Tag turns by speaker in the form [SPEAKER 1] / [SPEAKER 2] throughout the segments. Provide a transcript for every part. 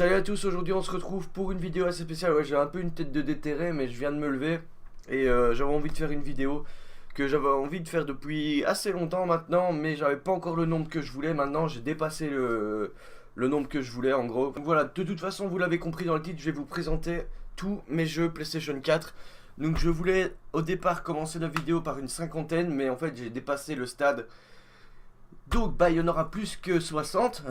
[SPEAKER 1] Salut à tous, aujourd'hui on se retrouve pour une vidéo assez spéciale. Ouais, j'ai un peu une tête de déterré mais je viens de me lever et j'avais envie de faire une vidéo que j'avais envie de faire depuis assez longtemps maintenant, mais j'avais pas encore le nombre que je voulais. Maintenant j'ai dépassé le nombre que je voulais en gros. Donc voilà, de toute façon vous l'avez compris dans le titre, je vais vous présenter tous mes jeux PlayStation 4. Donc je voulais au départ commencer la vidéo par une cinquantaine, mais en fait j'ai dépassé le stade. Donc bah il y en aura plus que 60.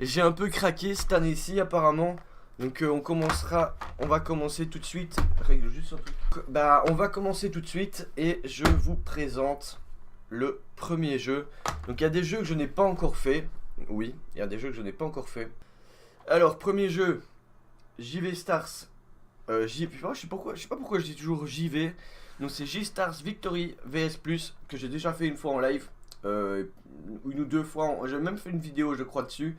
[SPEAKER 1] J'ai un peu craqué cette année-ci apparemment. Donc on va commencer tout de suite. Règle juste un truc. Bah on va commencer tout de suite et je vous présente le premier jeu. Donc il y a des jeux que je n'ai pas encore fait. Oui, il y a des jeux que je n'ai pas encore fait. Alors premier jeu, JV Stars. Je sais pas pourquoi je dis toujours JV. Donc c'est J-Stars Victory VS Plus que j'ai déjà fait une fois en live. Une ou deux fois. J'ai même fait une vidéo je crois dessus.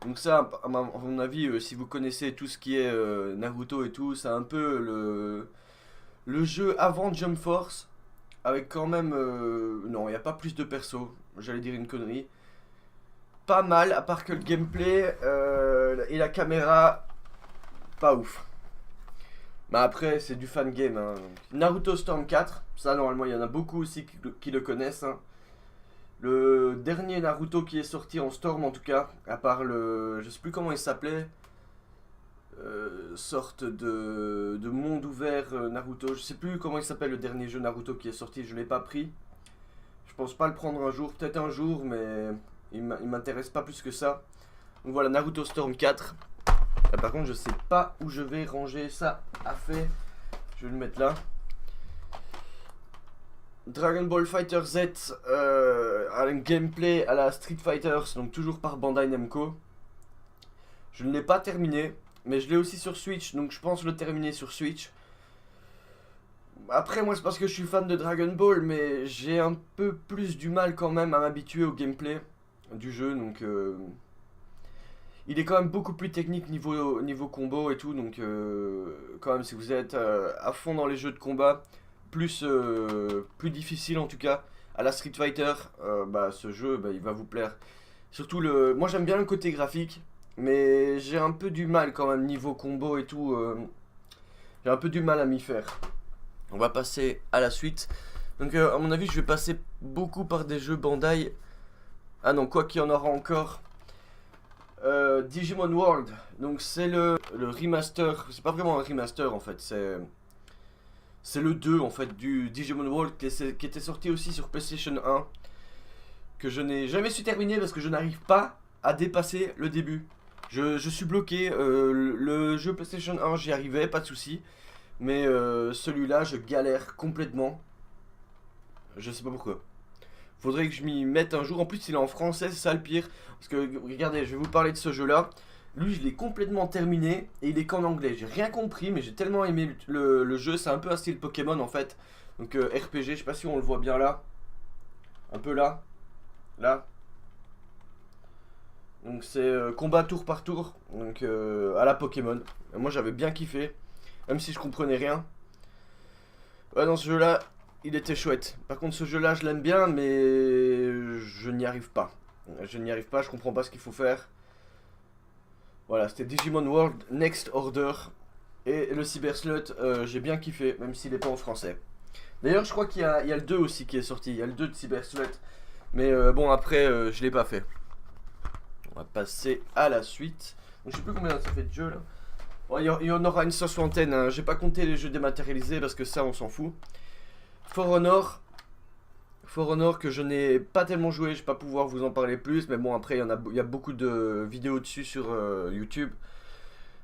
[SPEAKER 1] Donc ça, à mon avis, si vous connaissez tout ce qui est Naruto et tout, c'est un peu le jeu avant Jump Force, avec quand même... non, il n'y a pas plus de persos, j'allais dire une connerie. Pas mal, à part que le gameplay et la caméra, pas ouf. Mais après, c'est du fan game. Hein. Naruto Storm 4, ça normalement, il y en a beaucoup aussi qui le connaissent. Hein. Le dernier Naruto qui est sorti en Storm en tout cas, à part le... je sais plus comment il s'appelait. Sorte de monde ouvert Naruto. Je sais plus comment il s'appelle le dernier jeu Naruto qui est sorti, je l'ai pas pris. Je pense pas le prendre un jour, peut-être un jour, mais il m'intéresse pas plus que ça. Donc voilà, Naruto Storm 4. Là, par contre je sais pas où je vais ranger ça à fait. Je vais le mettre là. Dragon Ball Fighter Z a un gameplay à la Street Fighters, donc toujours par Bandai Namco. Je ne l'ai pas terminé, mais je l'ai aussi sur Switch, donc je pense le terminer sur Switch. Après moi c'est parce que je suis fan de Dragon Ball, mais j'ai un peu plus du mal quand même à m'habituer au gameplay du jeu, donc il est quand même beaucoup plus technique niveau combo et tout, donc quand même si vous êtes à fond dans les jeux de combat, plus difficile en tout cas à la Street Fighter, bah, ce jeu bah, il va vous plaire. Surtout moi j'aime bien le côté graphique, mais j'ai un peu du mal quand même niveau combo et tout, j'ai un peu du mal à m'y faire. On va passer à la suite. Donc à mon avis je vais passer beaucoup par des jeux Bandai. Ah non, quoi qu'il y en aura encore. Digimon World, donc c'est le remaster, c'est pas vraiment un remaster en fait, c'est le 2 en fait du Digimon World qui était sorti aussi sur PlayStation 1, que je n'ai jamais su terminer parce que je n'arrive pas à dépasser le début. Je suis bloqué, le jeu PlayStation 1 j'y arrivais, pas de souci, mais celui-là je galère complètement, je sais pas pourquoi. Faudrait que je m'y mette un jour, en plus il est en français, c'est ça le pire, parce que regardez, je vais vous parler de ce jeu-là. Lui, je l'ai complètement terminé et il est qu'en anglais. J'ai rien compris, mais j'ai tellement aimé le jeu. C'est un peu un style Pokémon en fait. Donc RPG, je sais pas si on le voit bien là. Un peu là. Là. Donc c'est combat tour par tour. Donc à la Pokémon. Et moi j'avais bien kiffé. Même si je comprenais rien. Ouais, dans ce jeu-là, il était chouette. Par contre, ce jeu-là, je l'aime bien, mais je n'y arrive pas. Je n'y arrive pas, je comprends pas ce qu'il faut faire. Voilà, c'était Digimon World Next Order. Et le Cyber Slot, j'ai bien kiffé, même s'il n'est pas en français. D'ailleurs, je crois qu'il y a le 2 aussi qui est sorti. Il y a le 2 de Cyber Slot. Mais bon, après, je l'ai pas fait. On va passer à la suite. Donc, je sais plus combien ça fait de jeux là. Bon, il y en aura une soixantaine. Hein. J'ai pas compté les jeux dématérialisés parce que ça, on s'en fout. For Honor. For Honor que je n'ai pas tellement joué, je vais pas pouvoir vous en parler plus, mais bon après il y a beaucoup de vidéos dessus sur YouTube.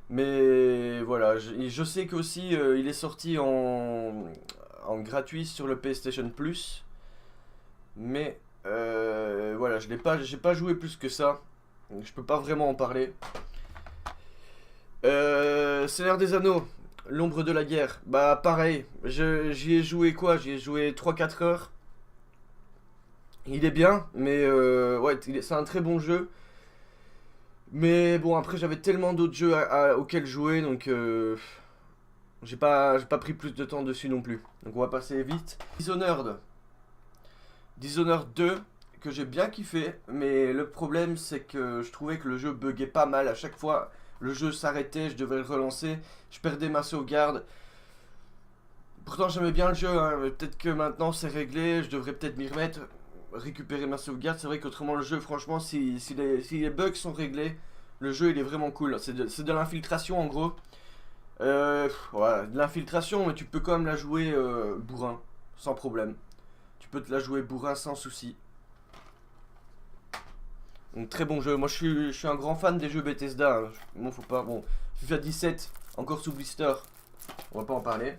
[SPEAKER 1] Mais voilà, je sais qu'aussi il est sorti en gratuit sur le PlayStation Plus. Mais voilà, j'ai pas joué plus que ça. Donc je peux pas vraiment en parler. Seigneur des Anneaux, l'ombre de la guerre. Bah pareil, j'y ai joué quoi? J'y ai joué 3-4 heures. Il est bien, mais ouais, c'est un très bon jeu. Mais bon, après j'avais tellement d'autres jeux auxquels jouer, donc j'ai pas pris plus de temps dessus non plus. Donc on va passer vite. Dishonored. Dishonored 2, que j'ai bien kiffé, mais le problème c'est que je trouvais que le jeu buguait pas mal à chaque fois. le jeu s'arrêtait, je devais le relancer, je perdais ma sauvegarde. Pourtant j'aimais bien le jeu, hein, mais peut-être que maintenant c'est réglé, je devrais peut-être m'y remettre, récupérer ma sauvegarde. C'est vrai qu'autrement le jeu, franchement, si les bugs sont réglés, le jeu il est vraiment cool. C'est de l'infiltration en gros. Ouais, de l'infiltration, mais tu peux quand même la jouer bourrin, sans problème. Tu peux te la jouer bourrin sans souci. Donc très bon jeu. Moi je suis un grand fan des jeux Bethesda. Hein. Bon, faut pas. Bon, FIFA 17, encore sous blister. On va pas en parler.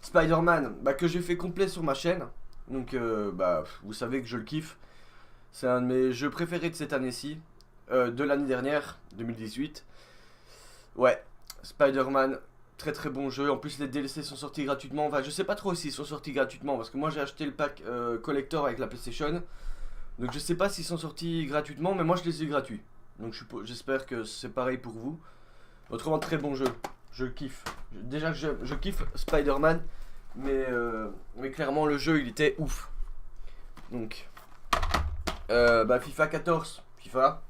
[SPEAKER 1] Spider-Man, bah, que j'ai fait complet sur ma chaîne. Donc bah vous savez que je le kiffe. C'est un de mes jeux préférés de cette année-ci. De l'année dernière, 2018. Ouais, Spider-Man, très très bon jeu. En plus les DLC sont sortis gratuitement. Enfin je sais pas trop s'ils sont sortis gratuitement. Parce que moi j'ai acheté le pack collector avec la PlayStation. Donc je sais pas s'ils sont sortis gratuitement, mais moi je les ai gratuits. Donc j'espère que c'est pareil pour vous. Autrement, très bon jeu. Je kiffe. Déjà que je kiffe Spider-Man, mais clairement le jeu il était ouf. Donc, bah FIFA 14, FIFA.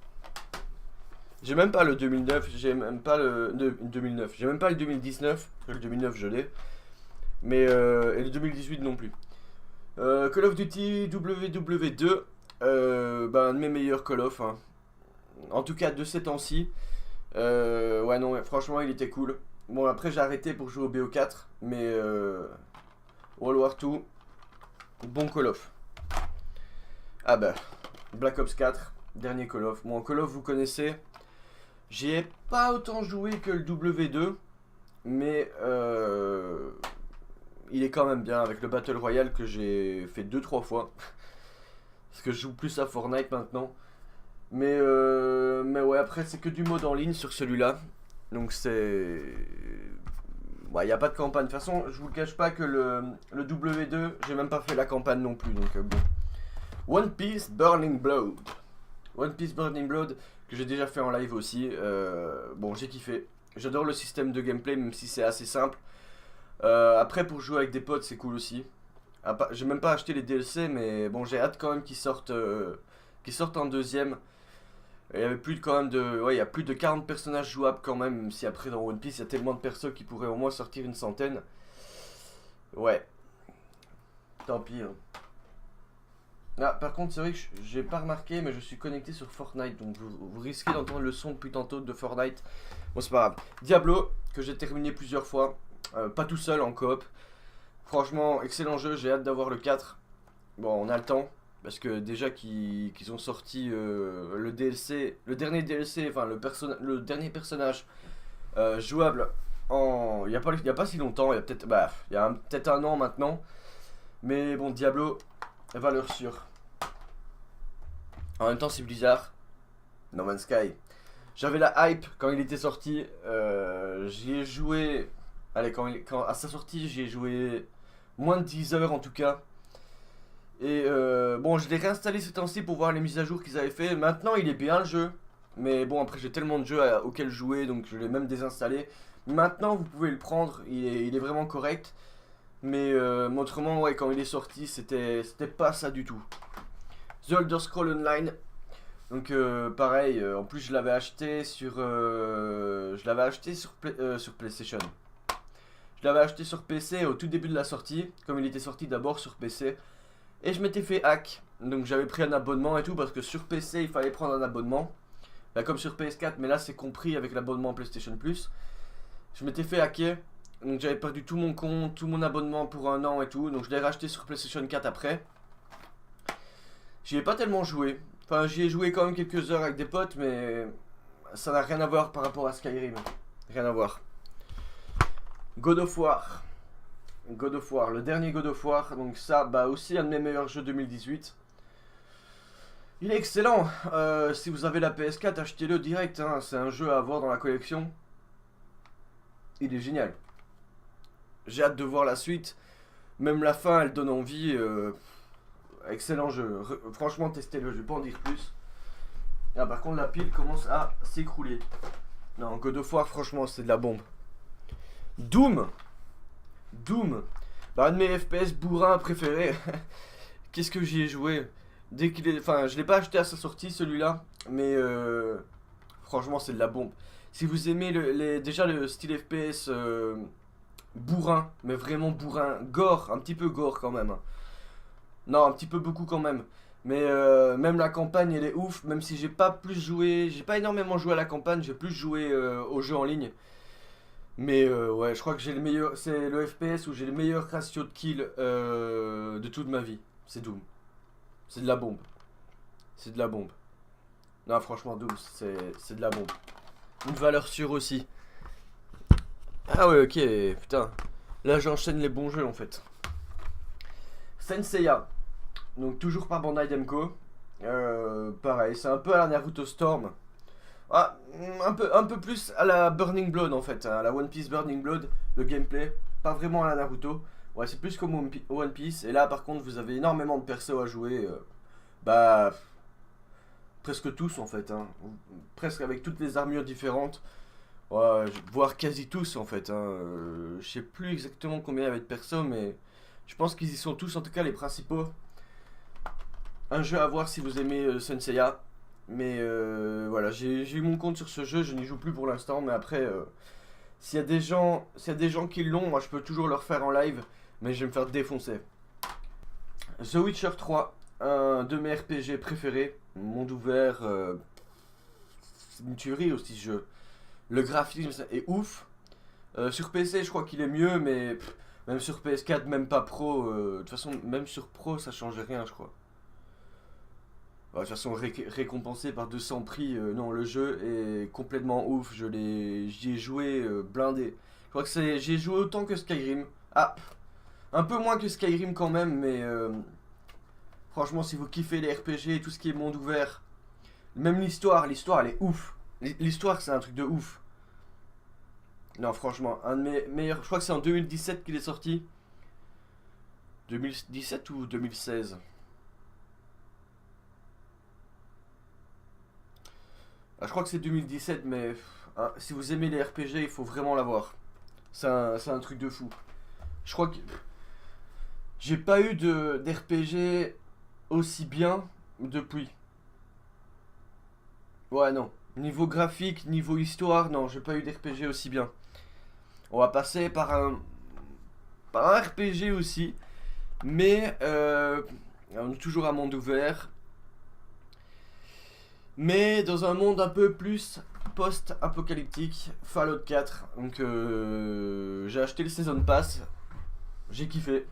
[SPEAKER 1] J'ai même pas le 2009, j'ai même pas le 2009, j'ai même pas le 2019, parce que le 2009 je l'ai. Mais et le 2018 non plus. Call of Duty WW2. Bah, un de mes meilleurs Call of, hein. En tout cas de ces temps-ci. Ouais non, franchement il était cool. Bon après j'ai arrêté pour jouer au BO4. Mais World War 2, bon Call of. Ah bah Black Ops 4, dernier Call of. Bon Call of vous connaissez. J'y ai pas autant joué que le W2. Mais il est quand même bien avec le Battle Royale que j'ai fait 2-3 fois. Parce que je joue plus à Fortnite maintenant. Mais ouais, après c'est que du mode en ligne sur celui-là. Donc c'est... Ouais, il n'y a pas de campagne. De toute façon, je vous le cache pas que le W2, j'ai même pas fait la campagne non plus. Donc bon. One Piece Burning Blood. One Piece Burning Blood, que j'ai déjà fait en live aussi. Bon, j'ai kiffé. J'adore le système de gameplay, même si c'est assez simple. Après, pour jouer avec des potes, c'est cool aussi. J'ai même pas acheté les DLC, mais bon, j'ai hâte quand même qu'ils sortent en deuxième. Il y avait plus de, quand même de, ouais, il y a plus de 40 personnages jouables quand même si après dans One Piece il y a tellement de persos qui pourraient au moins sortir une centaine. Ouais. Tant pis. Hein. Ah, par contre, c'est vrai que j'ai pas remarqué, mais je suis connecté sur Fortnite, donc vous risquez d'entendre le son depuis tantôt de Fortnite. Bon, c'est pas grave. Diablo, que j'ai terminé plusieurs fois, pas tout seul en coop. Franchement, excellent jeu, j'ai hâte d'avoir le 4. Bon, on a le temps, parce que déjà qu'ils ont sorti le DLC, le dernier DLC, enfin le dernier personnage jouable il y a pas si longtemps, il y a peut-être peut-être un an maintenant. Mais bon, Diablo, valeur sûre. En même temps, c'est Blizzard, No Man's Sky. J'avais la hype quand il était sorti, j'y ai joué, allez, à sa sortie, j'y ai joué moins de 10 heures en tout cas. Et bon, je l'ai réinstallé ce temps-ci pour voir les mises à jour qu'ils avaient fait. Maintenant, il est bien le jeu. Mais bon, après, j'ai tellement de jeux auxquels jouer, donc je l'ai même désinstallé. Maintenant, vous pouvez le prendre, il est vraiment correct. Mais autrement, ouais, quand il est sorti, c'était pas ça du tout. The Elder Scrolls Online. Donc pareil, en plus je l'avais acheté sur sur PlayStation. Je l'avais acheté sur PC au tout début de la sortie, comme il était sorti d'abord sur PC. Et je m'étais fait hack, donc j'avais pris un abonnement et tout, parce que sur PC il fallait prendre un abonnement. Là, comme sur PS4, mais là c'est compris avec l'abonnement PlayStation Plus. Je m'étais fait hacker, donc j'avais perdu tout mon compte, tout mon abonnement pour un an et tout. Donc je l'ai racheté sur PlayStation 4 après. J'y ai pas tellement joué. Enfin, j'y ai joué quand même quelques heures avec des potes, mais ça n'a rien à voir par rapport à Skyrim. Rien à voir. God of War. God of War, le dernier God of War. Donc ça, bah aussi un de mes meilleurs jeux 2018. Il est excellent. Si vous avez la PS4, achetez-le direct. Hein. C'est un jeu à avoir dans la collection. Il est génial. J'ai hâte de voir la suite. Même la fin, elle donne envie. Excellent jeu. Franchement, testez-le. Je vais pas en dire plus. Ah, par contre, la pile commence à s'écrouler. Non, God of War, franchement, c'est de la bombe. Doom. Bah, un de mes FPS bourrins préférés. Qu'est-ce que j'y ai joué? Dès qu'il est... Enfin, je l'ai pas acheté à sa sortie, celui-là. Mais... Franchement, c'est de la bombe. Si vous aimez déjà le style FPS bourrin, mais vraiment bourrin, gore, un petit peu gore quand même, hein. Non, un petit peu beaucoup quand même. Mais même la campagne, elle est ouf. Même si j'ai pas plus joué, j'ai pas énormément joué à la campagne, j'ai plus joué aux jeux en ligne. Mais ouais, je crois que j'ai le meilleur, c'est le FPS où j'ai le meilleur ratio de kill de toute ma vie. C'est Doom. C'est de la bombe. C'est de la bombe. Non, franchement, Doom, c'est de la bombe. Une valeur sûre aussi. Ah ouais, ok, putain. Là, j'enchaîne les bons jeux en fait. Saint Seiya. Donc, toujours par Bandai Namco. Pareil, c'est un peu à la Naruto Storm. Ah, un peu plus à la Burning Blood en fait, à la One Piece Burning Blood, le gameplay, pas vraiment à la Naruto. Ouais, c'est plus comme One Piece, et là par contre vous avez énormément de persos à jouer, bah, presque tous en fait, hein. Presque avec toutes les armures différentes, ouais, voire quasi tous en fait, hein. Je sais plus exactement combien il y avait de persos, mais je pense qu'ils y sont tous, en tout cas les principaux. Un jeu à voir si vous aimez Saint Seiya. Mais voilà, j'ai eu mon compte sur ce jeu, je n'y joue plus pour l'instant, mais après, s'il y a des gens qui l'ont, moi je peux toujours le refaire en live, mais je vais me faire défoncer. The Witcher 3, un de mes RPG préférés, monde ouvert, c'est une tuerie aussi ce jeu. Le graphisme est ouf. Sur PC, je crois qu'il est mieux, mais même sur PS4, même pas pro, de toute façon, même sur pro, ça change rien, je crois. De toute façon, récompensé par 200 prix, non, le jeu est complètement ouf. J'y ai joué blindé. Je crois que j'y ai joué autant que Skyrim. Ah, un peu moins que Skyrim quand même, mais franchement, si vous kiffez les RPG et tout ce qui est monde ouvert, même l'histoire elle est ouf. L'histoire, c'est un truc de ouf. Non, franchement, un de mes meilleurs. Je crois que c'est en 2017 qu'il est sorti. 2017 ou 2016? Ah, je crois que c'est 2017, mais hein, si vous aimez les RPG, il faut vraiment l'avoir. C'est un truc de fou. Je crois que j'ai pas eu d'RPG aussi bien depuis. Ouais, non. Niveau graphique, niveau histoire, non, j'ai pas eu d'RPG aussi bien. On va passer par un RPG aussi, mais on est toujours à monde ouvert. Mais dans un monde un peu plus post-apocalyptique, Fallout 4. Donc j'ai acheté le Season Pass, j'ai kiffé.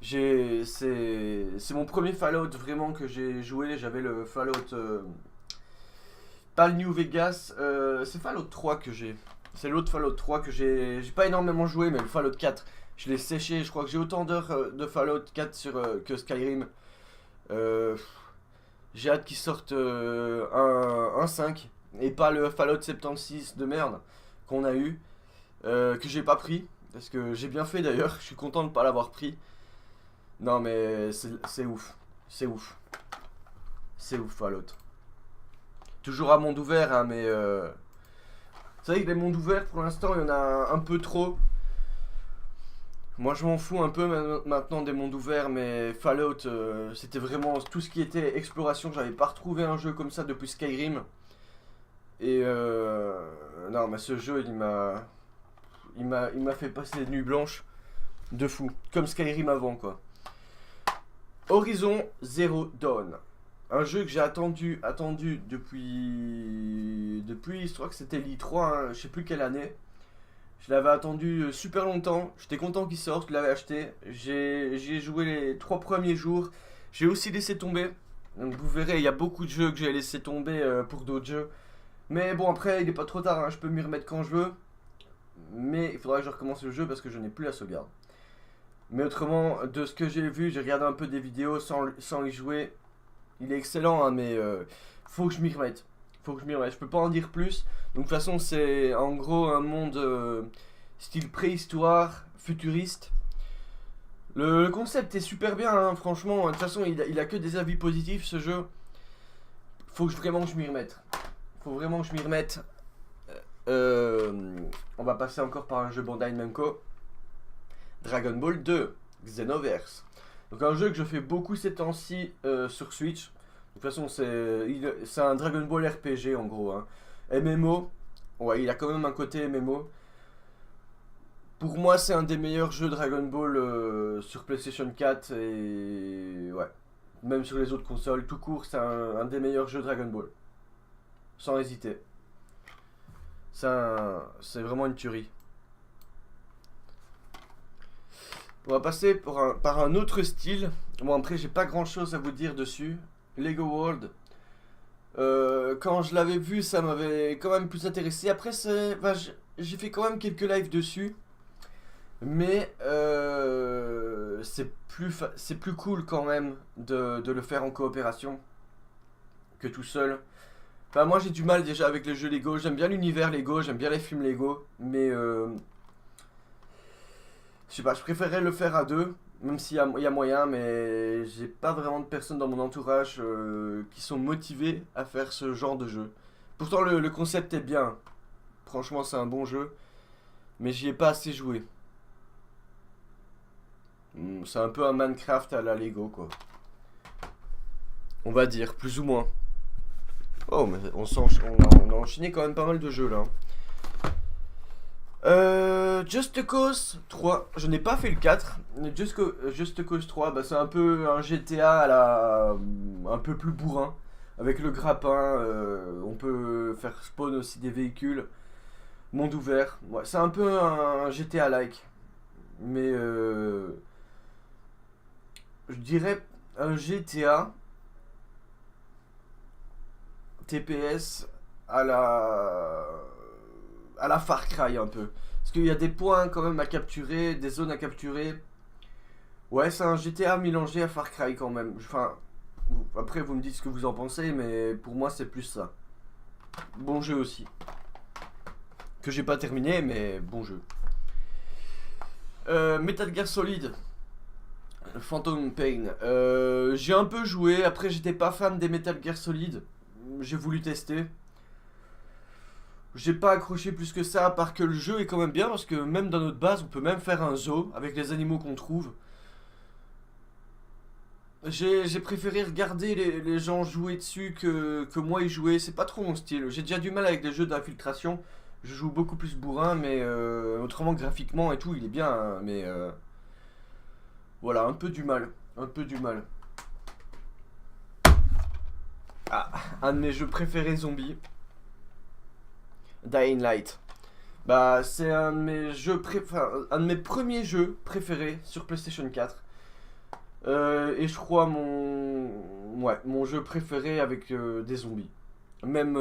[SPEAKER 1] C'est mon premier Fallout vraiment que j'ai joué. J'avais le Fallout, pas le New Vegas, c'est Fallout 3 que j'ai. C'est l'autre Fallout 3 que j'ai pas énormément joué, mais le Fallout 4, je l'ai séché. Je crois que j'ai autant d'heures de Fallout 4 que Skyrim. J'ai hâte qu'ils sortent un 5 et pas le Fallout 76 de merde qu'on a eu, que j'ai pas pris, parce que j'ai bien fait d'ailleurs, je suis content de ne pas l'avoir pris. Non mais c'est ouf, c'est ouf, c'est ouf Fallout. Toujours à monde ouvert, hein, mais c'est vrai que les mondes ouverts pour l'instant il y en a un peu trop. Moi je m'en fous un peu maintenant des mondes ouverts, mais Fallout c'était vraiment tout ce qui était exploration. J'avais pas retrouvé un jeu comme ça depuis Skyrim. Et non, mais ce jeu il m'a fait passer des nuits blanches de fou, comme Skyrim avant quoi. Horizon Zero Dawn, un jeu que j'ai attendu depuis, je crois que c'était l'I3, hein, je sais plus quelle année. Je l'avais attendu super longtemps, j'étais content qu'il sorte, je l'avais acheté. J'y ai joué les 3 premiers jours, j'ai aussi laissé tomber. Donc vous verrez, il y a beaucoup de jeux que j'ai laissé tomber pour d'autres jeux. Mais bon, après, il est pas trop tard, hein, je peux m'y remettre quand je veux. Mais il faudra que je recommence le jeu parce que je n'ai plus la sauvegarde. Mais autrement, de ce que j'ai vu, j'ai regardé un peu des vidéos sans y jouer. Il est excellent, hein, mais faut que je m'y remette. Faut que je m'y remette. Je peux pas en dire plus. Donc de toute façon, c'est en gros un monde style préhistoire, futuriste. Le concept est super bien, hein, franchement. De toute façon, il a que des avis positifs ce jeu. Faut que vraiment que je m'y remette. Faut vraiment que je m'y remette. On va passer encore par un jeu Bandai Namco. Dragon Ball 2, Xenoverse. Donc un jeu que je fais beaucoup ces temps-ci sur Switch. De toute façon, c'est un Dragon Ball RPG en gros, hein. MMO, ouais, il a quand même un côté MMO. Pour moi, c'est un des meilleurs jeux Dragon Ball sur PlayStation 4 et ouais, même sur les autres consoles, tout court, c'est un des meilleurs jeux Dragon Ball, sans hésiter. C'est vraiment une tuerie. On va passer par un autre style. Bon, après, j'ai pas grand chose à vous dire dessus. Lego World. Quand je l'avais vu, ça m'avait quand même plus intéressé. Après, j'ai fait quand même quelques lives dessus. Mais c'est plus cool quand même de le faire en coopération que tout seul. Enfin, moi j'ai du mal déjà avec les jeux Lego. J'aime bien l'univers Lego, j'aime bien les films Lego. Mais je sais pas, je préférerais le faire à deux. Même s'il y a moyen, mais j'ai pas vraiment de personnes dans mon entourage qui sont motivées à faire ce genre de jeu. Pourtant le concept est bien. Franchement c'est un bon jeu. Mais j'y ai pas assez joué. C'est un peu un Minecraft à la Lego quoi. On va dire, plus ou moins. Oh mais on a enchaîné quand même pas mal de jeux là. Just Cause 3, je n'ai pas fait le 4. Just Cause 3, bah, c'est un peu un GTA à la, un peu plus bourrin. Avec le grappin, on peut faire spawn aussi des véhicules. Monde ouvert. Ouais, c'est un peu un GTA-like. Mais je dirais un GTA TPS à la Far Cry un peu. Parce qu'il y a des points quand même à capturer, des zones à capturer. Ouais, c'est un GTA mélangé à Far Cry quand même. Enfin, après vous me dites ce que vous en pensez, mais pour moi c'est plus ça. Bon jeu aussi. Que j'ai pas terminé, mais bon jeu. Metal Gear Solid. Phantom Pain. J'ai un peu joué, après j'étais pas fan des Metal Gear Solid. J'ai voulu tester. J'ai pas accroché plus que ça, à part que le jeu est quand même bien, parce que même dans notre base, on peut même faire un zoo avec les animaux qu'on trouve. J'ai préféré regarder les gens jouer dessus que moi y jouer, c'est pas trop mon style. J'ai déjà du mal avec les jeux d'infiltration, je joue beaucoup plus bourrin, mais autrement graphiquement et tout, il est bien, hein, mais voilà, un peu du mal, un peu du mal. Ah, un de mes jeux préférés zombies, Dying Light. Bah, c'est un de mes un de mes premiers jeux préférés sur PlayStation 4. Et je crois mon jeu préféré avec des zombies. Même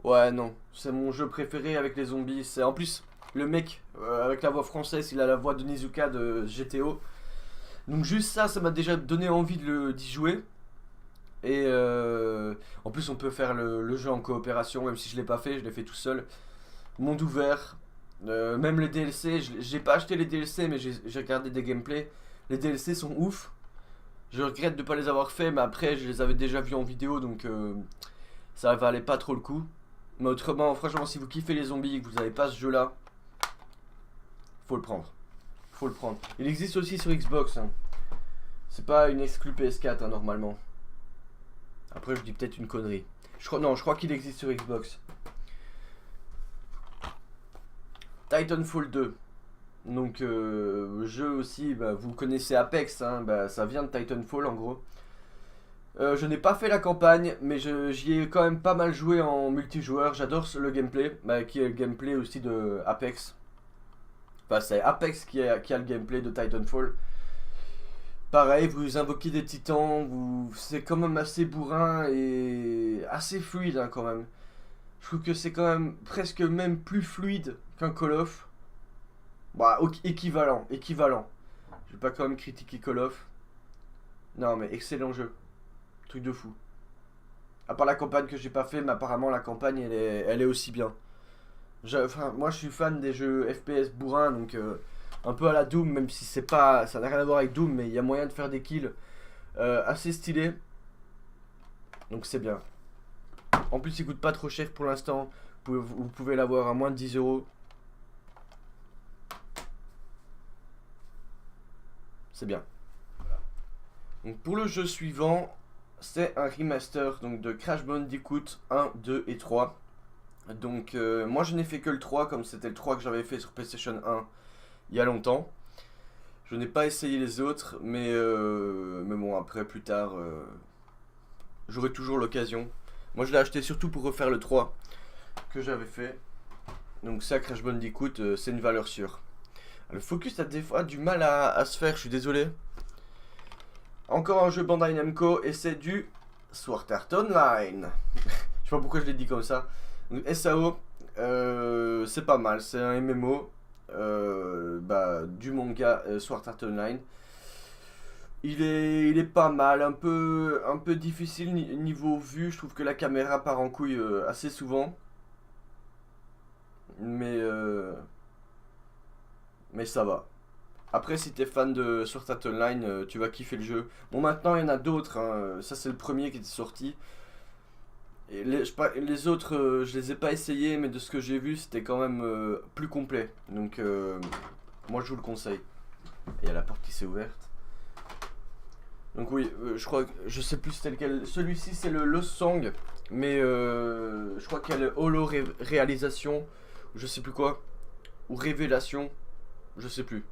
[SPEAKER 1] ouais non, c'est mon jeu préféré avec les zombies. C'est en plus le mec avec la voix française, il a la voix de Nizuka de GTO. Donc juste ça m'a déjà donné envie d'y jouer. Et en plus on peut faire le jeu en coopération, même si je l'ai pas fait, je l'ai fait tout seul. Monde ouvert, même les DLC, j'ai pas acheté les DLC mais j'ai regardé des gameplays. Les DLC sont ouf. Je regrette de pas les avoir fait, mais après je les avais déjà vus en vidéo donc ça valait pas trop le coup. Mais autrement, franchement, si vous kiffez les zombies et que vous avez pas ce jeu là, faut le prendre. Faut le prendre. Il existe aussi sur Xbox. Hein. C'est pas une exclu PS4 hein, normalement. Après, je dis peut-être une connerie. Non, je crois qu'il existe sur Xbox. Titanfall 2. Donc, jeu aussi, bah, vous connaissez Apex, hein, bah, ça vient de Titanfall en gros. Je n'ai pas fait la campagne, mais j'y ai quand même pas mal joué en multijoueur. J'adore le gameplay, bah, qui est le gameplay aussi de Apex. Enfin, c'est Apex qui a le gameplay de Titanfall. Pareil, vous invoquez des titans, c'est quand même assez bourrin et assez fluide hein, quand même. Je trouve que c'est quand même presque même plus fluide qu'un Call of. Bah, équivalent. Je vais pas quand même critiquer Call of. Non, mais excellent jeu. Truc de fou. À part la campagne que j'ai pas fait, mais apparemment la campagne elle est aussi bien. Enfin, moi je suis fan des jeux FPS bourrins, donc un peu à la Doom, même si c'est pas, ça n'a rien à voir avec Doom, mais il y a moyen de faire des kills assez stylés. Donc c'est bien. En plus, il coûte pas trop cher pour l'instant. Vous pouvez l'avoir à moins de 10 euros. C'est bien. Donc pour le jeu suivant, c'est un remaster donc, de Crash Bandicoot 1, 2 et 3. Donc moi je n'ai fait que le 3 comme c'était le 3 que j'avais fait sur PlayStation 1 il y a longtemps. Je n'ai pas essayé les autres, mais bon, après, plus tard, j'aurai toujours l'occasion. Moi, je l'ai acheté surtout pour refaire le 3 que j'avais fait. Donc ça, Crash Bandicoot, c'est une valeur sûre. Le focus a des fois du mal à se faire, je suis désolé. Encore un jeu Bandai Namco, et c'est du Sword Art Online. Je sais pas pourquoi je l'ai dit comme ça. Donc, SAO, c'est pas mal, c'est un MMO. Du manga Sword Art Online. Il est pas mal, un peu difficile niveau vue. Je trouve que la caméra part en couille assez souvent. Mais ça va. Après, si t'es fan de Sword Art Online, tu vas kiffer le jeu. Bon, maintenant, il y en a d'autres. Hein. Ça, c'est le premier qui était sorti. Et les autres, je les ai pas essayés, mais de ce que j'ai vu, c'était quand même plus complet. Donc, moi, je vous le conseille. Il y a la porte qui s'est ouverte. Donc oui, je crois, je sais plus c'était lequel. Celui-ci, c'est le Lost Song, mais je crois qu'il y a le Holo réalisation, je sais plus quoi, ou révélation, je sais plus.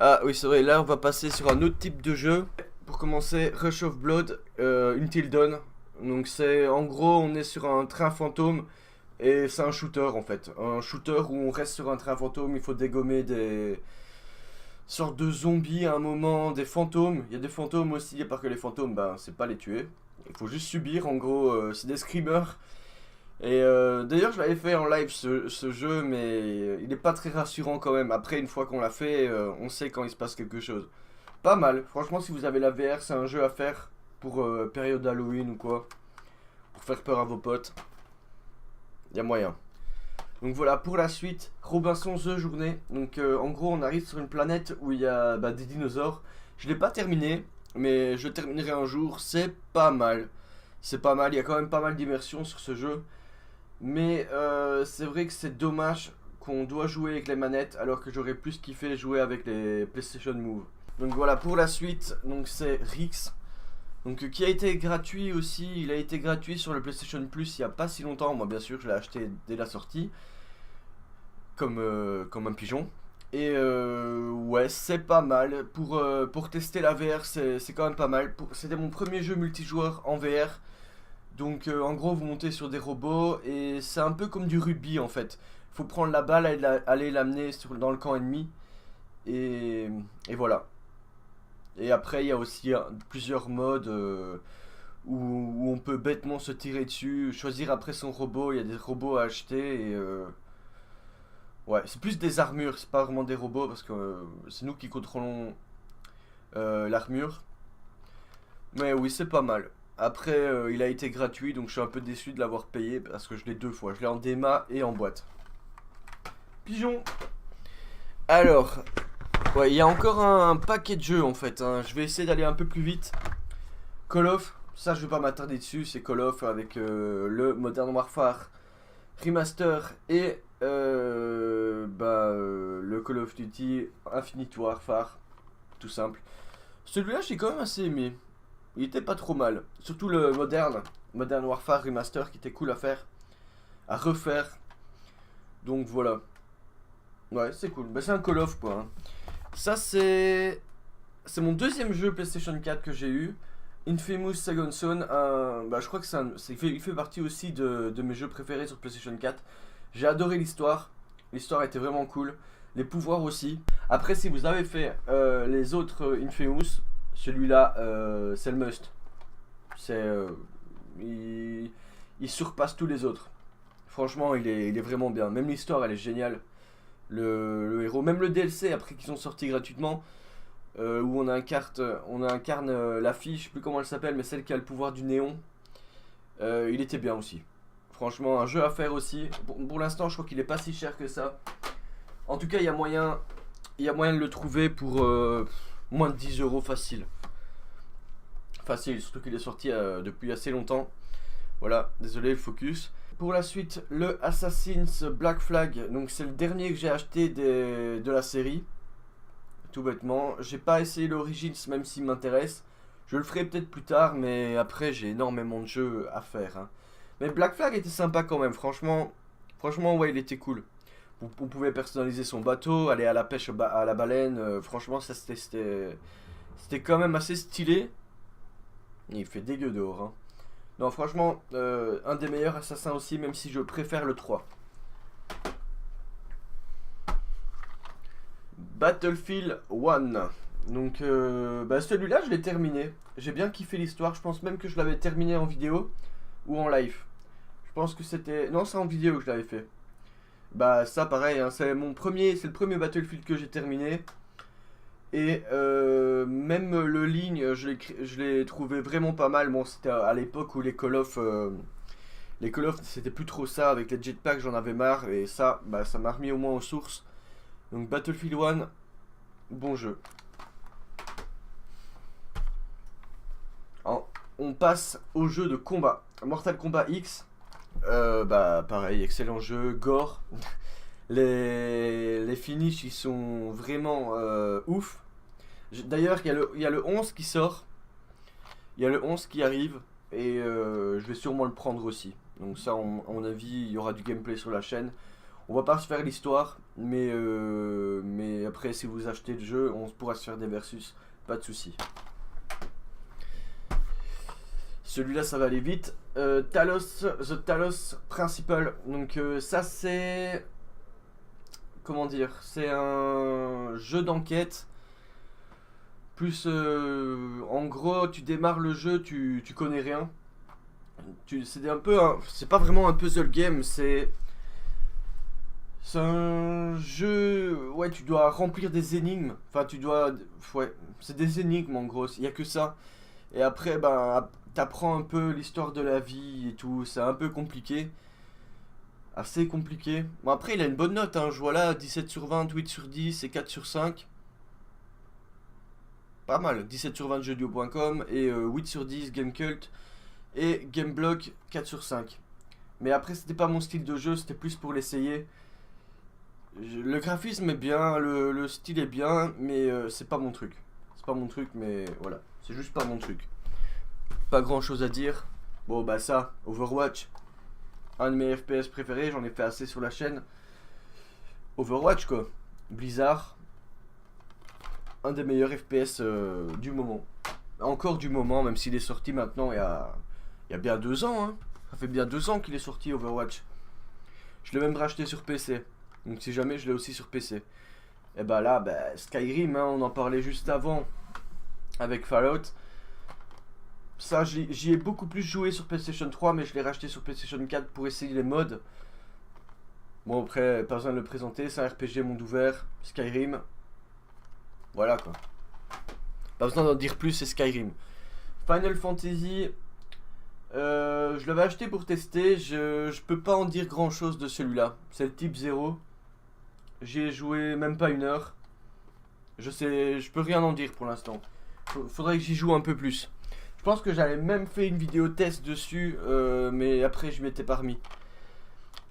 [SPEAKER 1] Ah oui, c'est vrai. Là, on va passer sur un autre type de jeu. Pour commencer, Rush of Blood, Until Dawn. Donc c'est en gros on est sur un train fantôme et c'est un shooter en fait. Un shooter où on reste sur un train fantôme, il faut dégommer des sortes de zombies à un moment, des fantômes. Il y a des fantômes aussi, et pas que les fantômes, ben c'est pas les tuer. Il faut juste subir en gros, c'est des screamers. Et d'ailleurs je l'avais fait en live ce jeu mais il n'est pas très rassurant quand même. Après une fois qu'on l'a fait, on sait quand il se passe quelque chose. Pas mal, franchement si vous avez la VR c'est un jeu à faire. Pour période Halloween ou quoi, pour faire peur à vos potes, il y a moyen. Donc voilà, pour la suite, Robinson The Journée. Donc en gros on arrive sur une planète où il y a des dinosaures. Je l'ai pas terminé, mais je terminerai un jour. C'est pas mal, c'est pas mal, il y a quand même pas mal d'immersion sur ce jeu. Mais c'est vrai que c'est dommage qu'on doit jouer avec les manettes, alors que j'aurais plus kiffé jouer avec les PlayStation Move. Donc voilà, pour la suite, donc c'est Rix. Donc qui a été gratuit aussi, il a été gratuit sur le PlayStation Plus il n'y a pas si longtemps. Moi bien sûr je l'ai acheté dès la sortie, comme un pigeon. Et ouais c'est pas mal, pour tester la VR c'est quand même pas mal. C'était mon premier jeu multijoueur en VR. Donc en gros vous montez sur des robots et c'est un peu comme du rugby en fait. Il faut prendre la balle et aller l'amener dans le camp ennemi. Et voilà. Et après, il y a aussi plusieurs modes où on peut bêtement se tirer dessus, choisir après son robot. Il y a des robots à acheter. Et ouais, c'est plus des armures, c'est pas vraiment des robots parce que c'est nous qui contrôlons l'armure. Mais oui, c'est pas mal. Après, il a été gratuit donc je suis un peu déçu de l'avoir payé parce que je l'ai deux fois. Je l'ai en démat et en boîte. Pigeon! Alors. Ouais, il y a encore un paquet de jeux en fait, hein. Je vais essayer d'aller un peu plus vite. Call of, ça je vais pas m'attarder dessus, c'est Call of avec le Modern Warfare Remaster et le Call of Duty Infinite Warfare, tout simple. Celui-là j'ai quand même assez aimé, il était pas trop mal, surtout le Modern Warfare Remaster qui était cool à faire, à refaire. Donc voilà. Ouais, c'est cool, c'est un Call of quoi, hein. Ça c'est mon deuxième jeu PlayStation 4 que j'ai eu. Infamous Second Son, je crois que il fait partie aussi de mes jeux préférés sur PlayStation 4. J'ai adoré l'histoire était vraiment cool. Les pouvoirs aussi. Après si vous avez fait les autres Infamous, celui-là c'est le must. Il surpasse tous les autres. Franchement il est vraiment bien. Même l'histoire elle est géniale. Le héros, même le DLC après qu'ils sont sortis gratuitement, où on incarne la fille, je sais plus comment elle s'appelle, mais celle qui a le pouvoir du néon. Il était bien aussi. Franchement, un jeu à faire aussi. Pour l'instant, je crois qu'il est pas si cher que ça. En tout cas, il y a moyen de le trouver pour moins de 10 € facile. Facile, surtout qu'il est sorti depuis assez longtemps. Voilà, désolé le focus. Pour la suite, le Assassin's Black Flag, donc c'est le dernier que j'ai acheté de la série. Tout bêtement, j'ai pas essayé l'Origins même s'il m'intéresse. Je le ferai peut-être plus tard, mais après j'ai énormément de jeux à faire, hein. Mais Black Flag était sympa quand même, franchement. Franchement, ouais, il était cool. On pouvait personnaliser son bateau, aller à la pêche à la baleine. Franchement, ça c'était quand même assez stylé. Il fait dégueu dehors, hein. Non, franchement, un des meilleurs assassins aussi, même si je préfère le 3. Battlefield 1. Donc, bah celui-là, je l'ai terminé. J'ai bien kiffé l'histoire. Je pense même que je l'avais terminé en vidéo ou en live. Je pense que c'était... Non, c'est en vidéo que je l'avais fait. Bah ça, pareil, hein, c'est le premier Battlefield que j'ai terminé. Et même le ligne, je l'ai trouvé vraiment pas mal. Bon, c'était à l'époque où les Call of, c'était plus trop ça. Avec les jetpacks, j'en avais marre. Et ça, bah, ça m'a remis au moins aux sources. Donc Battlefield 1, bon jeu. Alors, on passe au jeu de combat. Mortal Kombat X. Bah pareil, excellent jeu. Gore. Les finishes, ils sont vraiment ouf. D'ailleurs, il y a le 11 qui sort. Il y a le 11 qui arrive. Et je vais sûrement le prendre aussi. Donc ça, à mon avis, il y aura du gameplay sur la chaîne. On va pas se faire l'histoire. Mais après, si vous achetez le jeu, on pourra se faire des versus. Pas de soucis. Celui-là, ça va aller vite. The Talos Principal. Donc ça, c'est... Comment dire? C'est un jeu d'enquête. Plus, en gros, tu démarres le jeu, tu connais rien. C'est un peu... c'est pas vraiment un puzzle game, c'est un jeu... Ouais, tu dois remplir des énigmes. Enfin, tu dois... Ouais, c'est des énigmes en gros, il y a que ça. Et après, ben, t'apprends un peu l'histoire de la vie et tout, c'est un peu compliqué. Assez compliqué. Bon, après, il a une bonne note, hein. Je vois là 17 sur 20, 8 sur 10 et 4 sur 5. Pas mal. 17 sur 20 jeuxvideo.com et 8 sur 10 Gamecult et Gameblog 4 sur 5. Mais après, c'était pas mon style de jeu, c'était plus pour l'essayer. Le graphisme est bien, le style est bien, mais c'est pas mon truc. C'est pas mon truc, mais voilà. C'est juste pas mon truc. Pas grand chose à dire. Bon, bah ça, Overwatch. Un de mes FPS préférés, j'en ai fait assez sur la chaîne. Overwatch quoi. Blizzard. Un des meilleurs FPS du moment. Encore du moment, même s'il est sorti maintenant il y a bien 2 ans. Hein. Ça fait bien 2 ans qu'il est sorti Overwatch. Je l'ai même racheté sur PC. Donc si jamais je l'ai aussi sur PC. Et bah là, bah, Skyrim, hein, on en parlait juste avant avec Fallout. Ça, j'y ai beaucoup plus joué sur PlayStation 3, mais je l'ai racheté sur PlayStation 4 pour essayer les mods. Bon, après, pas besoin de le présenter, c'est un RPG monde ouvert, Skyrim. Voilà quoi. Pas besoin d'en dire plus, c'est Skyrim. Final Fantasy, je l'avais acheté pour tester, je peux pas en dire grand chose de celui-là. C'est le type 0. J'y ai joué même pas 1 heure. Je peux rien en dire pour l'instant. Faudrait que j'y joue un peu plus. Je pense que j'avais même fait une vidéo test dessus, mais après je m'étais pas remis.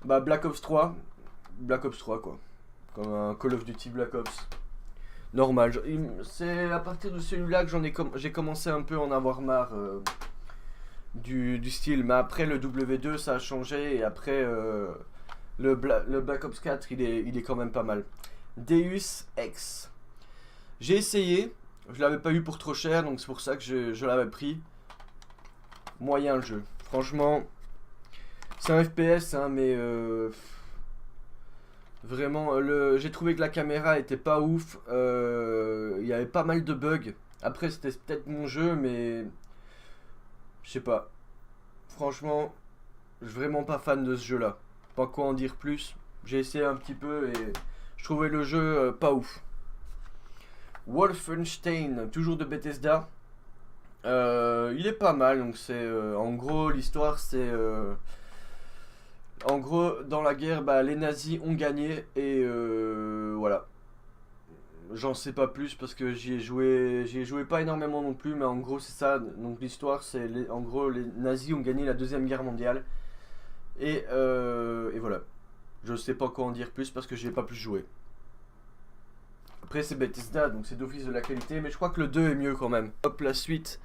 [SPEAKER 1] Bah Black Ops 3. Black Ops 3 quoi. Comme un Call of Duty Black Ops. Normal. C'est à partir de celui-là que j'ai commencé un peu à en avoir marre du style. Mais après le W2 ça a changé et après le Black Ops 4 il est quand même pas mal. Deus Ex. J'ai essayé. Je l'avais pas eu pour trop cher, donc c'est pour ça que je l'avais pris. Moyen le jeu. Franchement, c'est un FPS, hein, mais vraiment, j'ai trouvé que la caméra était pas ouf. Il y avait pas mal de bugs. Après, c'était peut-être mon jeu, mais je sais pas. Franchement, je suis vraiment pas fan de ce jeu-là. Pas quoi en dire plus. J'ai essayé un petit peu et je trouvais le jeu pas ouf. Wolfenstein, toujours de Bethesda. Il est pas mal, donc c'est en gros l'histoire c'est en gros dans la guerre bah, les nazis ont gagné et voilà. J'en sais pas plus parce que j'y ai joué pas énormément non plus, mais en gros c'est ça. Donc l'histoire c'est en gros les nazis ont gagné la deuxième guerre mondiale et voilà. Je sais pas quoi en dire plus parce que j'ai pas plus joué. Après c'est Bethesda donc c'est d'office de la qualité, mais je crois que le 2 est mieux quand même. Hop, la suite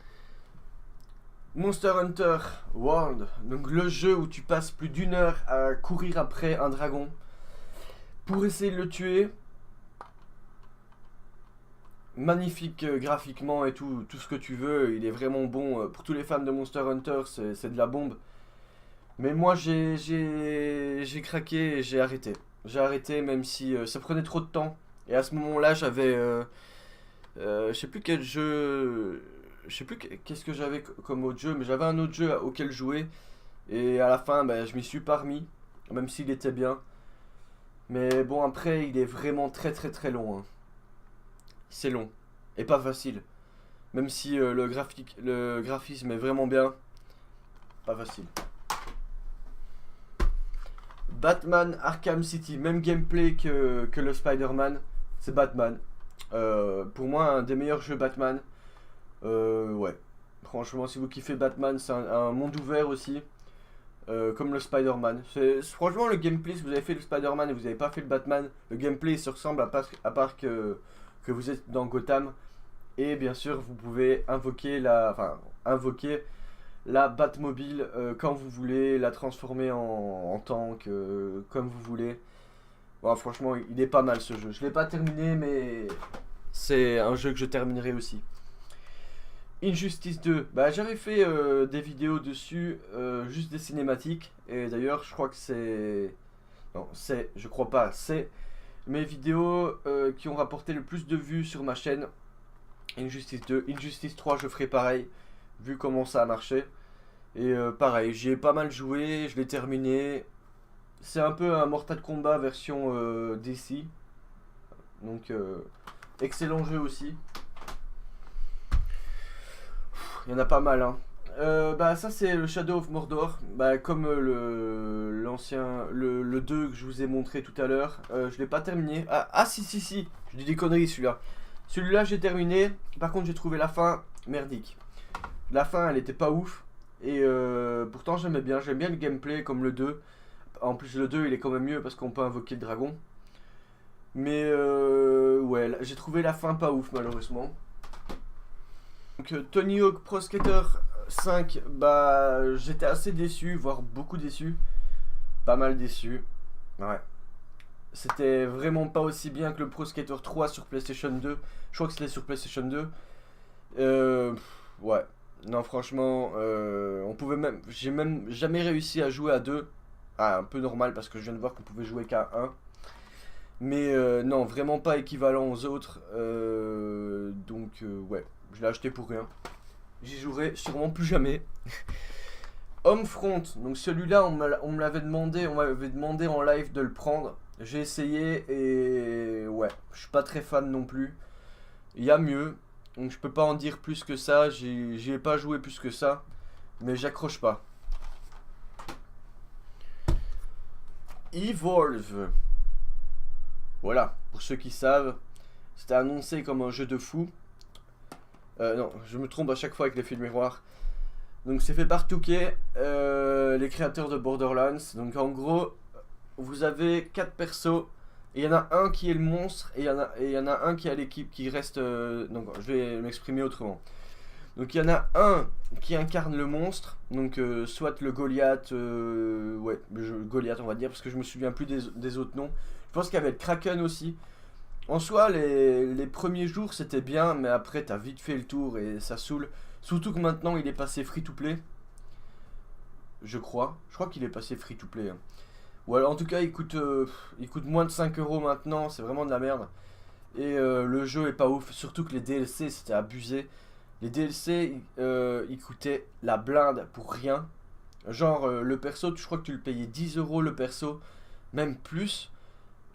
[SPEAKER 1] Monster Hunter World, donc le jeu où tu passes plus d'une heure à courir après un dragon pour essayer de le tuer. Magnifique graphiquement et tout ce que tu veux, il est vraiment bon. Pour tous les fans de Monster Hunter, c'est de la bombe. Mais moi j'ai craqué et j'ai arrêté. J'ai arrêté même si ça prenait trop de temps. Et à ce moment-là, j'avais je sais plus quel jeu, je sais plus qu'est-ce que j'avais comme autre jeu, mais j'avais un autre jeu auquel jouer. Et à la fin, ben, je m'y suis pas remis, même s'il était bien. Mais bon, après, il est vraiment très long, hein. C'est long et pas facile. Même si le graphisme est vraiment bien, pas facile. Batman Arkham City, même gameplay que le Spider-Man, c'est Batman. Pour moi, un des meilleurs jeux Batman. Ouais. Franchement, si vous kiffez Batman, c'est un monde ouvert aussi. Comme le Spider-Man. Franchement, le gameplay, si vous avez fait le Spider-Man et vous n'avez pas fait le Batman, le gameplay se ressemble à part que vous êtes dans Gotham. Et bien sûr, vous pouvez invoquer la Batmobile quand vous voulez, la transformer en tank, comme vous voulez. Bon, franchement, il est pas mal ce jeu. Je l'ai pas terminé, mais c'est un jeu que je terminerai aussi. Injustice 2, bah j'avais fait des vidéos dessus, juste des cinématiques, et d'ailleurs je crois que c'est... Non, je crois pas, c'est mes vidéos qui ont rapporté le plus de vues sur ma chaîne. Injustice 2, Injustice 3 je ferai pareil, vu comment ça a marché. Et pareil, j'y ai pas mal joué, je l'ai terminé. C'est un peu un Mortal Kombat version DC, donc excellent jeu aussi. Il y en a pas mal, hein. Bah ça c'est le Shadow of Mordor, bah comme l'ancien, le 2 que je vous ai montré tout à l'heure. Je l'ai pas terminé. Si, je dis des conneries celui-là. Celui-là j'ai terminé, par contre j'ai trouvé la fin merdique. La fin elle était pas ouf, et pourtant j'aime bien le gameplay comme le 2. En plus le 2 il est quand même mieux parce qu'on peut invoquer le dragon. Mais ouais, j'ai trouvé la fin pas ouf malheureusement. Donc Tony Hawk Pro Skater 5, bah j'étais assez déçu, voire beaucoup déçu. Pas mal déçu. Ouais. C'était vraiment pas aussi bien que le Pro Skater 3 sur PlayStation 2. Je crois que c'était sur PlayStation 2. Ouais. Non franchement, j'ai même jamais réussi à jouer à 2. Ah, un peu normal parce que je viens de voir qu'on pouvait jouer qu'à 1. Mais non, vraiment pas équivalent aux autres. Donc ouais, je l'ai acheté pour rien. J'y jouerai sûrement plus jamais. Homefront, donc celui-là on me l'avait demandé, on m'avait demandé en live de le prendre. J'ai essayé et ouais, je suis pas très fan non plus. Il y a mieux, donc je peux pas en dire plus que ça, j'y ai pas joué plus que ça, mais j'accroche pas. Evolve. Voilà, pour ceux qui savent, c'était annoncé comme un jeu de fou. Non, je me trompe à chaque fois avec les films miroirs. Donc c'est fait par 2K, les créateurs de Borderlands. Donc en gros, vous avez 4 persos. Et il y en a un qui est le monstre et il y en a un qui est l'équipe qui reste... donc je vais m'exprimer autrement. Donc il y en a un qui incarne le monstre. Donc soit le Goliath, ouais, Goliath on va dire, parce que je me souviens plus des autres noms. Je pense qu'il y avait le Kraken aussi. En soi, les premiers jours c'était bien, mais après t'as vite fait le tour et ça saoule. Surtout que maintenant il est passé free to play. Je crois qu'il est passé free to play, hein. Ou alors en tout cas il coûte moins de 5 € maintenant, c'est vraiment de la merde. Et le jeu est pas ouf, surtout que les DLC c'était abusé. Les DLC ils coûtaient la blinde pour rien. Genre le perso, je crois que tu le payais 10 € le perso, même plus.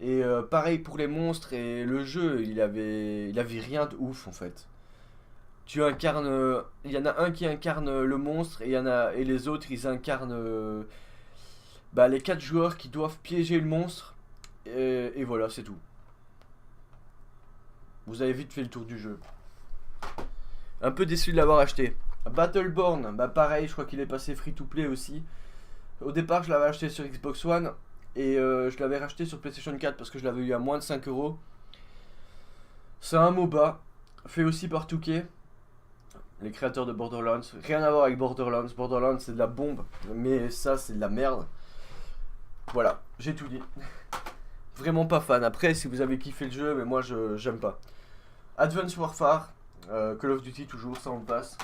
[SPEAKER 1] Et pareil pour les monstres, et le jeu il avait rien de ouf en fait. Tu incarnes, il y en a un qui incarne le monstre et les autres ils incarnent bah, les 4 joueurs qui doivent piéger le monstre, et voilà c'est tout. Vous avez vite fait le tour du jeu. Un peu déçu de l'avoir acheté. Battleborn, bah pareil, je crois qu'il est passé free to play aussi. Au départ je l'avais acheté sur Xbox One et je l'avais racheté sur PlayStation 4 parce que je l'avais eu à moins de 5 €. C'est un MOBA fait aussi par 2K. les créateurs de Borderlands. Rien à voir avec Borderlands. Borderlands c'est de la bombe, mais ça c'est de la merde. Voilà, j'ai tout dit. Vraiment pas fan. Après, si vous avez kiffé le jeu, mais moi j'aime pas. Advanced Warfare, Call of Duty toujours, ça on passe.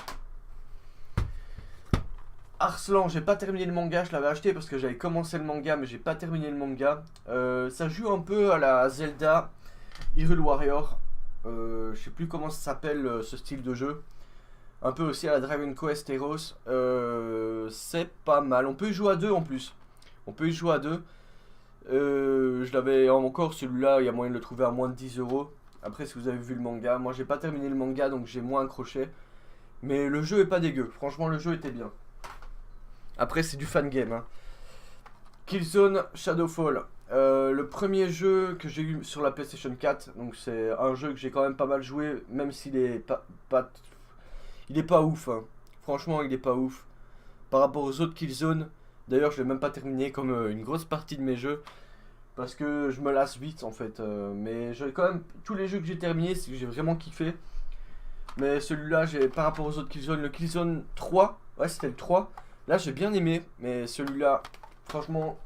[SPEAKER 1] Arslan, j'ai pas terminé le manga, je l'avais acheté parce que j'avais commencé le manga, mais j'ai pas terminé le manga. Ça joue un peu à la Zelda Hyrule Warrior. Je sais plus comment ça s'appelle ce style de jeu. Un peu aussi à la Dragon Quest Heroes. C'est pas mal. On peut y jouer à deux en plus. On peut y jouer à deux. Je l'avais encore celui-là, il y a moyen de le trouver à moins de 10 €. Après, si vous avez vu le manga, moi j'ai pas terminé le manga donc j'ai moins accroché. Mais le jeu est pas dégueu. Franchement, le jeu était bien. Après, c'est du fan game. Hein. Killzone Shadowfall. Le premier jeu que j'ai eu sur la PlayStation 4. Donc, c'est un jeu que j'ai quand même pas mal joué. Même s'il est il est pas ouf. Hein. Franchement, il est pas ouf. Par rapport aux autres Killzone. D'ailleurs, je l'ai même pas terminé comme une grosse partie de mes jeux. Parce que je me lasse vite en fait. Mais quand même, tous les jeux que j'ai terminés, c'est que j'ai vraiment kiffé. Mais celui-là, par rapport aux autres Killzone, le Killzone 3. Ouais, c'était le 3. Là j'ai bien aimé, mais celui-là, franchement,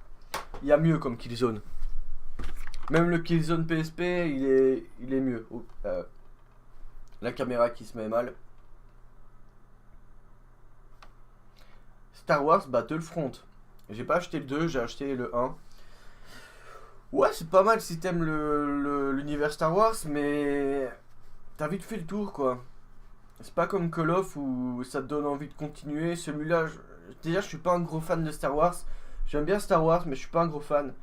[SPEAKER 1] il y a mieux comme Killzone. Même le Killzone PSP, il est mieux. Oh, la caméra qui se met mal. Star Wars Battlefront. J'ai pas acheté le 2, j'ai acheté le 1. Ouais, c'est pas mal si t'aimes l'univers Star Wars, mais t'as vite fait le tour quoi. C'est pas comme Call of où ça te donne envie de continuer. Celui-là, déjà je suis pas un gros fan de Star Wars. J'aime bien Star Wars mais je suis pas un gros fan.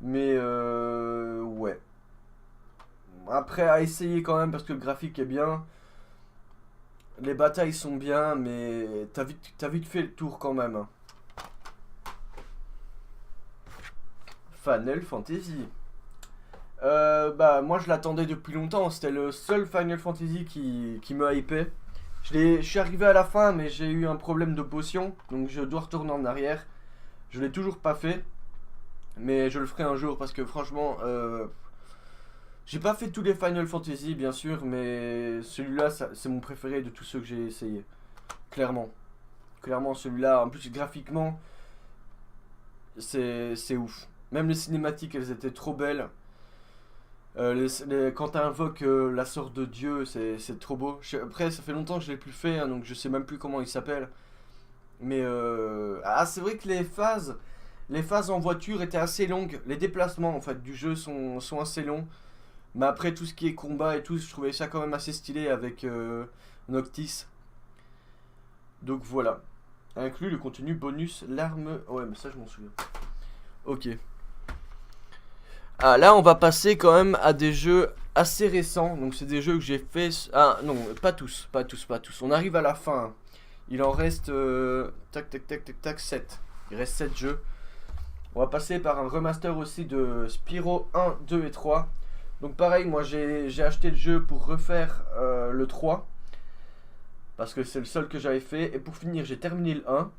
[SPEAKER 1] Mais ouais. Après à essayer quand même parce que le graphique est bien. Les batailles sont bien mais t'as vite fait le tour quand même. Hein. Final Fantasy. Bah moi je l'attendais depuis longtemps. C'était le seul Final Fantasy qui me hypait. Je suis arrivé à la fin mais j'ai eu un problème de potion. Donc je dois retourner en arrière. Je l'ai toujours pas fait. Mais je le ferai un jour parce que franchement j'ai pas fait tous les Final Fantasy bien sûr. Mais celui-là c'est mon préféré de tous ceux que j'ai essayé. Clairement. Clairement celui-là en plus graphiquement c'est ouf. Même les cinématiques elles étaient trop belles. Quand tu invoques la sorte de Dieu, c'est trop beau. Après, ça fait longtemps que je l'ai plus fait, hein, donc je sais même plus comment il s'appelle. Mais c'est vrai que les phases en voiture étaient assez longues. Les déplacements en fait du jeu sont assez longs. Mais après tout ce qui est combat et tout, je trouvais ça quand même assez stylé avec Noctis. Donc voilà. Inclut le contenu bonus, l'arme. Ouais, mais ça je m'en souviens. Ok. Ah là on va passer quand même à des jeux assez récents. Donc c'est des jeux que j'ai fait. Ah non pas tous. On arrive à la fin. Il en reste tac 7. Il reste 7 jeux. On va passer par un remaster aussi de Spyro 1, 2 et 3. Donc pareil moi j'ai acheté le jeu pour refaire le 3. Parce que c'est le seul que j'avais fait. Et pour finir j'ai terminé le 1.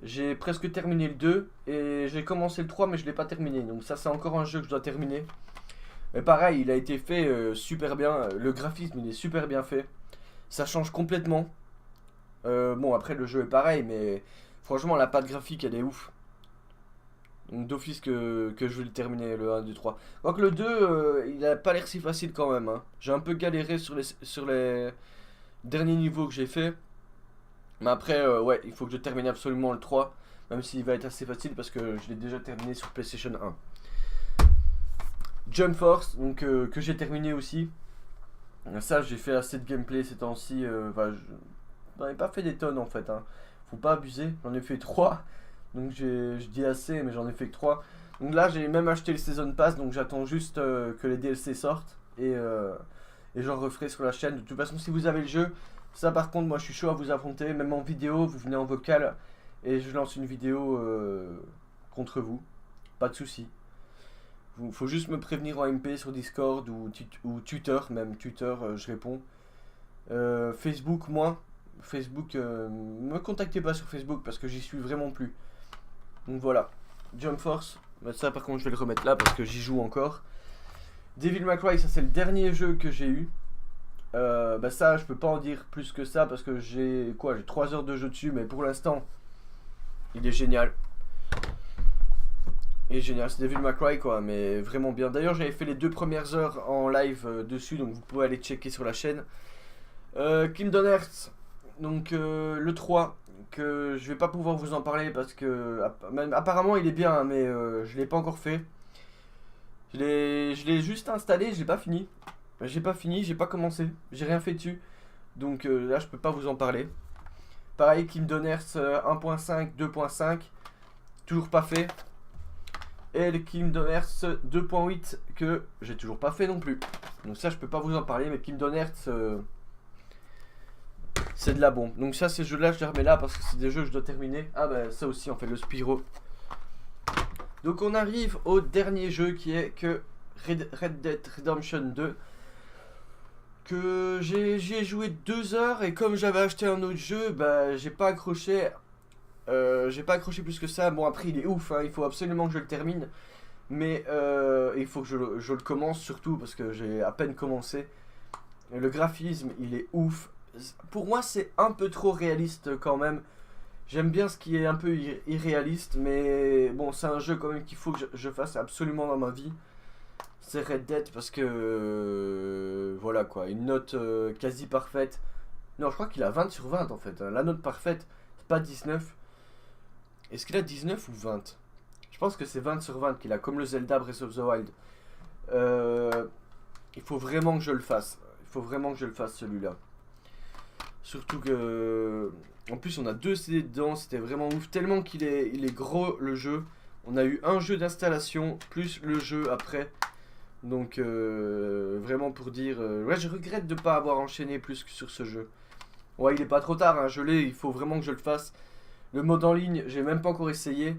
[SPEAKER 1] J'ai presque terminé le 2 et j'ai commencé le 3 mais je l'ai pas terminé. Donc ça c'est encore un jeu que je dois terminer. Mais pareil, il a été fait super bien. Le graphisme il est super bien fait. Ça change complètement. Bon après le jeu est pareil mais franchement la patte graphique elle est ouf. Donc d'office que je vais le terminer le 1, 2, 3. Donc le 2 il a pas l'air si facile quand même. Hein. J'ai un peu galéré sur les derniers niveaux que j'ai fait. Mais après, ouais, il faut que je termine absolument le 3. Même s'il va être assez facile parce que je l'ai déjà terminé sur PlayStation 1. Jump Force, donc que j'ai terminé aussi. Ça, j'ai fait assez de gameplay ces temps-ci. J'en ai pas fait des tonnes en fait. Hein. Faut pas abuser. J'en ai fait 3. Donc je dis assez, mais j'en ai fait que 3. Donc là, j'ai même acheté le Season Pass. Donc j'attends juste que les DLC sortent. Et j'en referai sur la chaîne. De toute façon, si vous avez le jeu. Ça par contre moi je suis chaud à vous affronter, même en vidéo, vous venez en vocal et je lance une vidéo contre vous, pas de soucis. Faut juste me prévenir en MP sur Discord ou Twitter, même Twitter je réponds. Facebook moi, Facebook, me contactez pas sur Facebook parce que j'y suis vraiment plus. Donc voilà, Jump Force, ça par contre je vais le remettre là parce que j'y joue encore. Devil May Cry, ça c'est le dernier jeu que j'ai eu. Bah ça je peux pas en dire plus que ça parce que j'ai 3 heures de jeu dessus, mais pour l'instant il est génial. Il est génial, c'est Devil May Cry quoi, mais vraiment bien. D'ailleurs j'avais fait les 2 premières heures en live dessus, donc vous pouvez aller checker sur la chaîne. Kingdom Hearts, donc le 3, que je vais pas pouvoir vous en parler parce que apparemment il est bien, hein, mais je l'ai pas encore fait. Je l'ai juste installé, j'ai pas fini. J'ai pas commencé, j'ai rien fait dessus. Donc là je peux pas vous en parler. Pareil, Kingdom Hearts 1.5, 2.5, toujours pas fait. Et le Kingdom Hearts 2.8 que j'ai toujours pas fait non plus. Donc ça je peux pas vous en parler, mais Kingdom Hearts c'est de la bombe. Donc ça ces jeux là je les remets là parce que c'est des jeux que je dois terminer. Ah bah ça aussi on fait le Spyro. Donc on arrive au dernier jeu qui est que Red Dead Redemption 2. Que j'y ai joué 2 heures et comme j'avais acheté un autre jeu, bah j'ai pas accroché. J'ai pas accroché plus que ça. Bon après il est ouf, hein, il faut absolument que je le termine. Mais il faut que je le commence surtout parce que j'ai à peine commencé. Le graphisme il est ouf. Pour moi c'est un peu trop réaliste quand même. J'aime bien ce qui est un peu irréaliste, mais bon c'est un jeu quand même qu'il faut que je fasse absolument dans ma vie. C'est Red Dead parce que voilà quoi, une note quasi parfaite. Non je crois qu'il a 20 sur 20 en fait, hein. La note parfaite c'est pas 19. Est-ce qu'il a 19 ou 20? Je pense que c'est 20 sur 20 qu'il a, comme le Zelda Breath of the Wild. Il faut vraiment que je le fasse. Il faut vraiment que je le fasse celui-là. Surtout que... En plus on a 2 CD dedans, c'était vraiment ouf. Tellement qu'il est gros le jeu. On a eu un jeu d'installation, plus le jeu après. Donc vraiment pour dire... ouais je regrette de ne pas avoir enchaîné plus que sur ce jeu. Ouais il est pas trop tard, hein, je l'ai, il faut vraiment que je le fasse. Le mode en ligne, j'ai même pas encore essayé.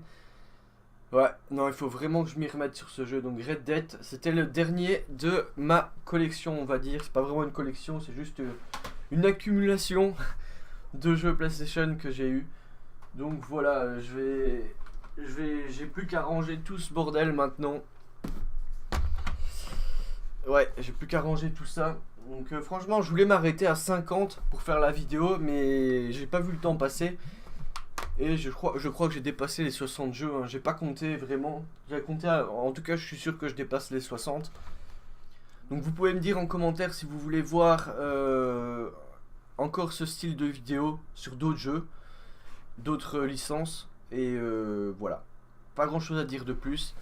[SPEAKER 1] Ouais, non, il faut vraiment que je m'y remette sur ce jeu. Donc Red Dead, c'était le dernier de ma collection, on va dire. C'est pas vraiment une collection, c'est juste une accumulation de jeux PlayStation que j'ai eu. Donc voilà, j'ai plus qu'à ranger tout ce bordel maintenant. Ouais, j'ai plus qu'à ranger tout ça. Donc franchement, je voulais m'arrêter à 50 pour faire la vidéo, mais j'ai pas vu le temps passer. Et je crois que j'ai dépassé les 60 jeux, hein. J'ai pas compté vraiment. J'ai compté, en tout cas je suis sûr que je dépasse les 60. Donc vous pouvez me dire en commentaire si vous voulez voir encore ce style de vidéo sur d'autres jeux, d'autres licences. Et voilà, pas grand chose à dire de plus.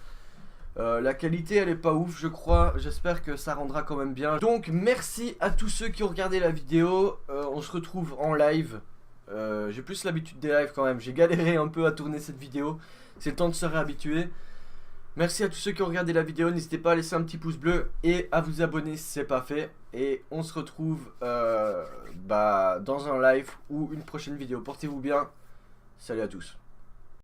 [SPEAKER 1] La qualité elle est pas ouf je crois, j'espère que ça rendra quand même bien. Donc merci à tous ceux qui ont regardé la vidéo, on se retrouve en live. J'ai plus l'habitude des lives quand même, j'ai galéré un peu à tourner cette vidéo, c'est le temps de se réhabituer. Merci à tous ceux qui ont regardé la vidéo, n'hésitez pas à laisser un petit pouce bleu et à vous abonner si c'est pas fait. Et on se retrouve dans un live ou une prochaine vidéo, portez-vous bien, salut à tous.